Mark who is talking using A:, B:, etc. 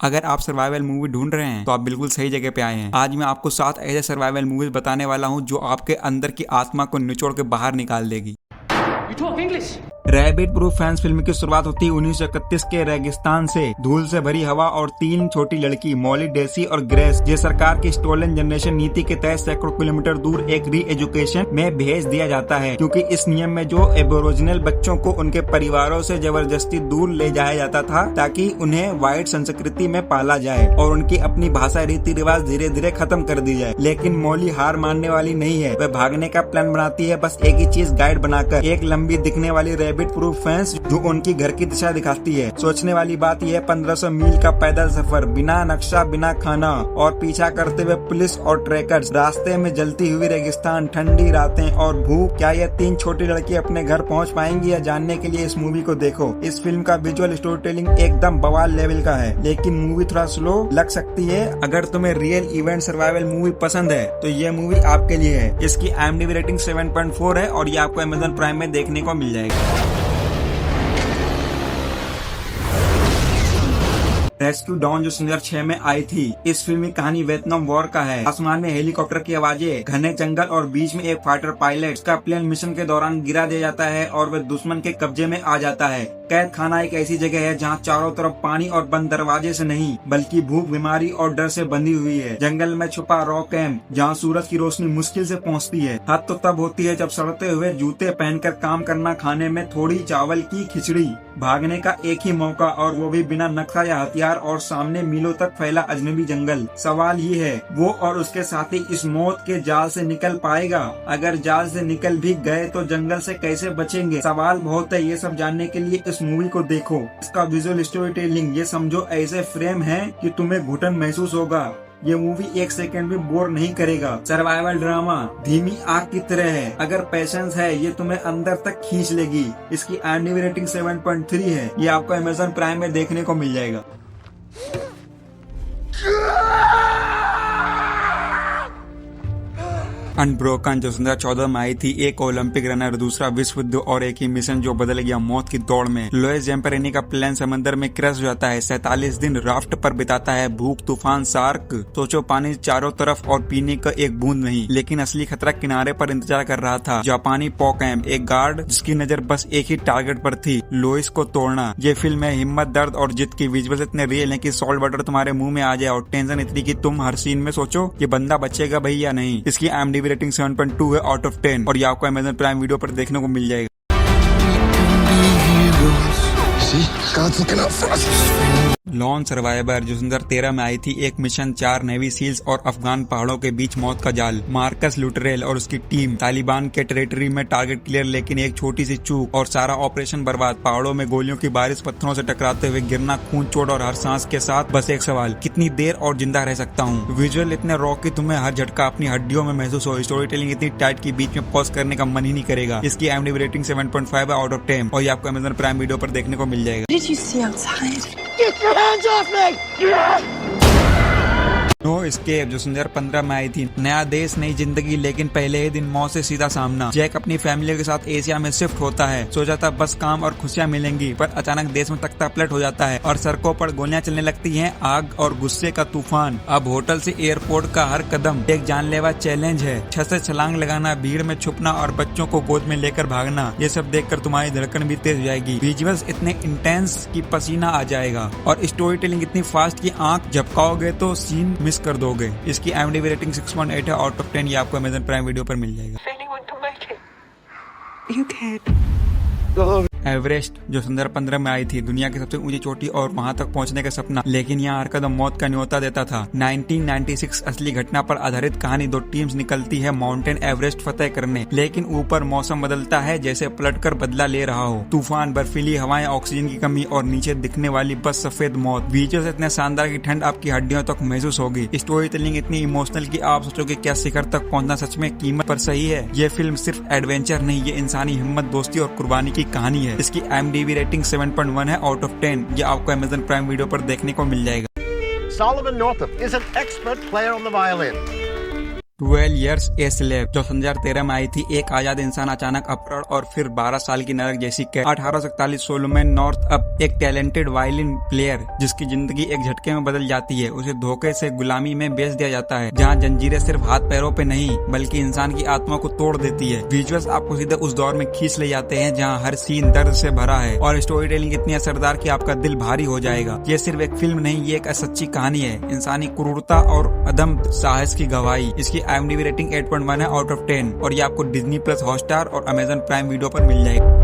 A: अगर आप survival movie ढूंढ रहे हैं तो आप बिल्कुल सही जगह पे आए हैं। आज मैं आपको 7 ऐसे सर्वाइवल मूवीज बताने वाला हूं जो आपके अंदर की आत्मा को निचोड़ के बाहर निकाल देगी। रैबिट प्रूफ फैंस फिल्म की शुरुआत होती है 1931 के रेगिस्तान से। धूल से भरी हवा और 3 छोटी लड़की मॉली, डेसी और ग्रेस ये सरकार की स्टोलन जनरेशन नीति के तहत सैकड़ों किलोमीटर दूर एक री एजुकेशन में भेज दिया जाता है, क्योंकि इस नियम में जो एबोरिजिनल बच्चों को उनके परिवारों से जबरदस्ती दूर ले जाया जाता था ताकि उन्हें व्हाइट संस्कृति में पाला जाए और उनकी अपनी भाषा रीति रिवाज धीरे धीरे खत्म कर दी जाए। लेकिन मॉली हार मानने वाली नहीं है। वह भागने का प्लान बनाती है, बस एक ही चीज गाइड बनाकर, एक लंबी दिखने वाली रैबिट प्रूफ फेंस जो उनकी घर की दिशा दिखाती है। सोचने वाली बात यह 1500 मील का पैदल सफर, बिना नक्शा बिना खाना और पीछा करते हुए पुलिस और ट्रैकर्स, रास्ते में जलती हुई रेगिस्तान, ठंडी रातें और भूख। क्या ये 3 छोटी लड़की अपने घर पहुंच पाएंगी? या जानने के लिए इस मूवी को देखो। इस फिल्म का विजुअल स्टोरी टेलिंग एकदम बवाल लेवल का है, लेकिन मूवी थोड़ा स्लो लग सकती है। अगर तुम्हें रियल इवेंट सर्वाइवल मूवी पसंद है तो ये मूवी आपके लिए है। इसकी IMDb रेटिंग 7.4 है और ये आपको Amazon प्राइम में देखने को मिल जाएगा। रेस्क्यू डॉन जो 2006 में आई थी। इस फिल्म की कहानी वियतनाम वॉर का है। आसमान में हेलीकॉप्टर की आवाजें, घने जंगल और बीच में एक फाइटर पायलट का प्लेन मिशन के दौरान गिरा दिया जाता है और वह दुश्मन के कब्जे में आ जाता है। कैद खाना एक ऐसी जगह है जहाँ चारों तरफ पानी और बंद दरवाजे से नहीं बल्कि भूख, बीमारी और डर से बंधी हुई है। जंगल में छुपा रॉक कैंप जहाँ सूरज की रोशनी मुश्किल से पहुँचती है। हद तो तब होती है जब सड़ते हुए जूते पहनकर काम करना, खाने में थोड़ी चावल की खिचड़ी, भागने का एक ही मौका और वो भी बिना नक्शा या हथियार, और सामने मीलों तक फैला अजनबी जंगल। सवाल ये है, वो और उसके साथी इस मौत के जाल से निकल पाएगा? अगर जाल से निकल भी गए तो जंगल से कैसे बचेंगे? सवाल बहुत है। ये सब जानने के लिए इस मूवी को देखो। इसका विजुअल स्टोरी टेलिंग ये समझो ऐसे फ्रेम है कि तुम्हें घुटन महसूस होगा। ये मूवी 1 सेकंड भी बोर नहीं करेगा। सर्वाइवल ड्रामा धीमी आग की तरह है। अगर पैशंस है ये तुम्हें अंदर तक खींच लेगी। इसकी IMDb रेटिंग 7.3 है। ये आपको Amazon प्राइम में देखने को मिल जाएगा। अनब्रोकन जो 2014 में आई थी। एक ओलंपिक रनर, दूसरा विश्व युद्ध और एक ही मिशन जो बदल गया मौत की दौड़ में। लुइस जैम्पेरिनी का प्लेन समंदर में क्रैश हो जाता है। 47 दिन राफ्ट पर बिताता है। भूख, तूफान, शार्क, सोचो पानी चारों तरफ और पीने का एक बूंद नहीं। लेकिन असली खतरा किनारे पर इंतजार कर रहा था। जापानी पॉकैम्प, एक गार्ड जिसकी नजर बस एक ही टारगेट पर थी, लुइस को तोड़ना। ये फिल्म है हिम्मत, दर्द और जिद की। विजुअल्स इतने रियल है कि सॉल्ट वाटर तुम्हारे मुंह में आ जाए और टेंशन इतनी कि तुम हर सीन में सोचो ये बंदा बचेगा भाई या नहीं। इसकी IMDb रेटिंग 7.2 है आउट ऑफ 10 और ये आपको Amazon प्राइम वीडियो पर देखने को मिल जाएगा। लॉन सर्वाइवर जो 2013 में आई थी। एक मिशन, 4 नेवी सील्स और अफगान पहाड़ों के बीच मौत का जाल। मार्कस लुटरेल और उसकी टीम तालिबान के टेरिटरी में टारगेट क्लियर, लेकिन एक छोटी सी चूक और सारा ऑपरेशन बर्बाद। पहाड़ों में गोलियों की बारिश, पत्थरों से टकराते हुए गिरना, खून चोट और हर सांस के साथ बस एक सवाल, कितनी देर और जिंदा रह सकता हूँ। विजुअल इतने रॉ कि तुम्हें हर झटका अपनी हड्डियों में महसूस हो। स्टोरी टेलिंग इतनी टाइट की बीच में पॉज करने का मन ही नहीं करेगा। इसकी IMDb रेटिंग 7.5 है आउट ऑफ 10 और ये आपको Amazon प्राइम वीडियो पर देखने को मिल जाएगा।
B: Hands off me!
A: No escape जो 2015 में आई थी। नया देश, नई जिंदगी, लेकिन पहले ही दिन मौत से सीधा सामना। जैक अपनी फैमिली के साथ एशिया में शिफ्ट होता है। सोचा था बस काम और खुशियां मिलेंगी, पर अचानक देश में तख्ता पलट हो जाता है और सड़कों पर गोलियां चलने लगती हैं। आग और गुस्से का तूफान। अब होटल से एयरपोर्ट का हर कदम एक जानलेवा चैलेंज है। छत से छलांग लगाना, भीड़ में छुपना और बच्चों को गोद में लेकर भागना, ये सब देखकर तुम्हारी धड़कन भी तेज हो जाएगी। विजुअल्स इतने इंटेंस कि पसीना आ जाएगा और स्टोरी टेलिंग इतनी फास्ट कि आंख झपकाओगे तो सीन मिस कर दोगे। इसकी IMDb रेटिंग 6.8 है आउट ऑफ 10। ये आपको Amazon प्राइम वीडियो पर मिल जाएगा। एवरेस्ट जो 2015 में आई थी। दुनिया की सबसे ऊंची चोटी और वहां तक पहुंचने का सपना, लेकिन यहाँ हर कदम मौत का न्योता देता था। 1996 असली घटना पर आधारित कहानी। 2 टीम्स निकलती है माउंटेन एवरेस्ट फतेह करने, लेकिन ऊपर मौसम बदलता है जैसे पलटकर बदला ले रहा हो। तूफान, बर्फीली हवाएं, ऑक्सीजन की कमी और नीचे दिखने वाली बस सफेद मौत। विजुअल्स इतने शानदार की ठंड आपकी हड्डियों तक महसूस होगी। स्टोरी टेलिंग इतनी इमोशनल की आप सोचोगे क्या शिखर तक पहुंचना सच में कीमत पर सही है। ये फिल्म सिर्फ एडवेंचर नहीं, ये इंसानी हिम्मत, दोस्ती और कुर्बानी की कहानी है। इसकी IMDb रेटिंग 7.1 है आउट ऑफ 10। ये आपको Amazon प्राइम वीडियो पर देखने को मिल जाएगा।
C: Solomon Northup is an expert player on the violin.
A: 12 Years a Slave जो 2013 में आई थी। एक आजाद इंसान अचानक अपहरण और फिर 12 साल की नरक जैसी कैद। 1841 सोलोमन नॉर्थ अप एक टैलेंटेड वायलिन प्लेयर जिसकी जिंदगी एक झटके में बदल जाती है। उसे धोखे से गुलामी में बेच दिया जाता है, जहां जंजीरें सिर्फ हाथ पैरों पे नहीं बल्कि इंसान की आत्मा को तोड़ देती है। विजुअल्स आपको सीधे उस दौर में खींच ले जाते हैं जहां हर सीन दर्द से भरा है और स्टोरी टेलिंग इतनी असरदार कि आपका दिल भारी हो जाएगा। ये सिर्फ एक फिल्म नहीं, ये एक सच्ची कहानी है, इंसानी क्रूरता और अदम साहस की गवाही। इसकी IMDb रेटिंग 8.1 है आउट ऑफ 10 और ये आपको डिज्नी प्लस हॉटस्टार और अमेजन प्राइम वीडियो पर मिल जाएगी।